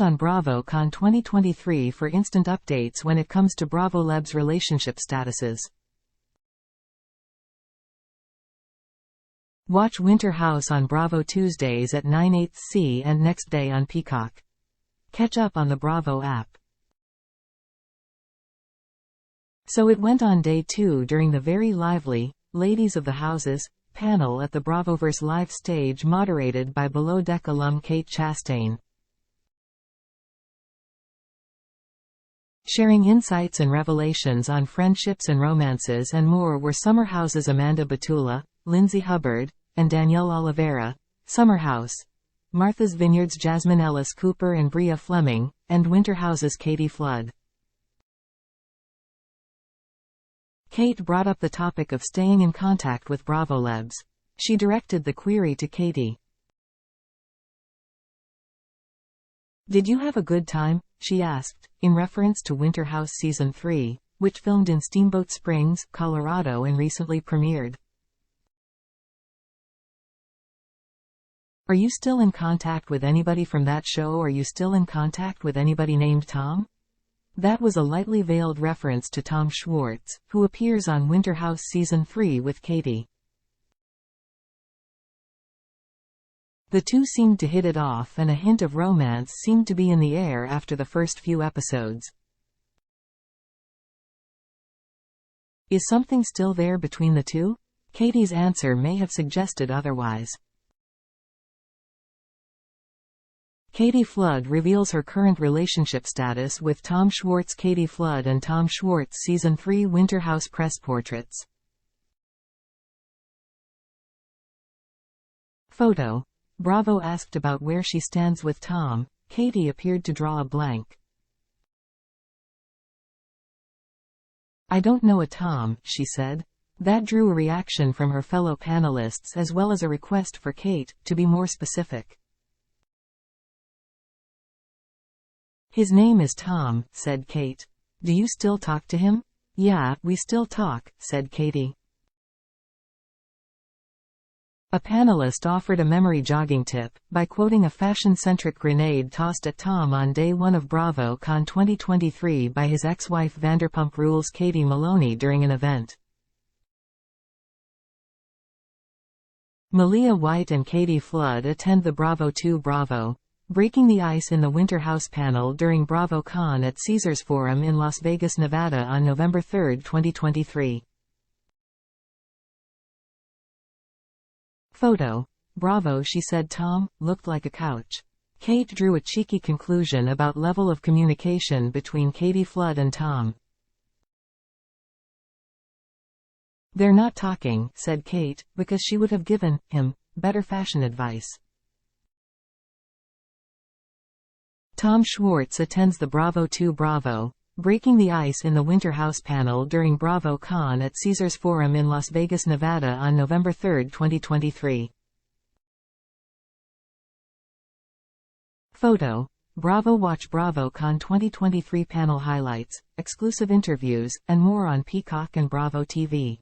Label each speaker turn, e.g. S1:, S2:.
S1: on BravoCon 2023 for instant updates when it comes to Bravolebs relationship statuses. Watch Winter House on Bravo Tuesdays at 9/8 and next day on Peacock. Catch up on the Bravo app. So it went on day 2 during the very lively Ladies of the Houses panel at the Bravoverse Live Stage, moderated by Below Deck alum Kate Chastain. Sharing insights and revelations on friendships and romances and more were Summer House's Amanda Batula, Lindsay Hubbard, and Danielle Olivera, Summer House, Martha's Vineyard's Jasmine Ellis Cooper and Bria Fleming, and Winter House's Katie Flood. Kate brought up the topic of staying in contact with Bravolebs. She directed the query to Katie. "Did you have a good time?" she asked, in reference to Winter House Season 3, which filmed in Steamboat Springs, Colorado and recently premiered. "Are you still in contact with anybody from that show? Are you still in contact with anybody named Tom?" That was a lightly veiled reference to Tom Schwartz, who appears on Winter House Season 3 with Katie. The two seemed to hit it off, and a hint of romance seemed to be in the air after the first few episodes. Is something still there between the two? Katie's answer may have suggested otherwise. Katie Flood reveals her current relationship status with Tom Schwartz. Katie Flood and Tom Schwartz Season 3 Winter House press portraits. Photo. Bravo asked about where she stands with Tom. Katie appeared to draw a blank. "I don't know a Tom," she said. That drew a reaction from her fellow panelists as well as a request for Kate to be more specific. "His name is Tom," said Kate. "Do you still talk to him?" "Yeah, we still talk," said Katie. A panelist offered a memory jogging tip by quoting a fashion-centric grenade tossed at Tom on day 1 of BravoCon 2023 by his ex-wife Vanderpump Rules' Katie Maloney during an event. Malia White and Katie Flood attend the Bravo 2 Bravo Breaking the Ice in the Winter House panel during BravoCon at Caesars Forum in Las Vegas, Nevada on November 3, 2023. Photo. Bravo. She said Tom looked like a couch. Kate drew a cheeky conclusion about level of communication between Katie Flood and Tom. "They're not talking," said Kate, because she would have given him better fashion advice. Tom Schwartz attends the Bravo 2 Bravo Breaking the Ice in the Winter House panel during BravoCon at Caesars Forum in Las Vegas, Nevada on November 3, 2023. Photo. Bravo. Watch BravoCon 2023 panel highlights, exclusive interviews, and more on Peacock and Bravo TV.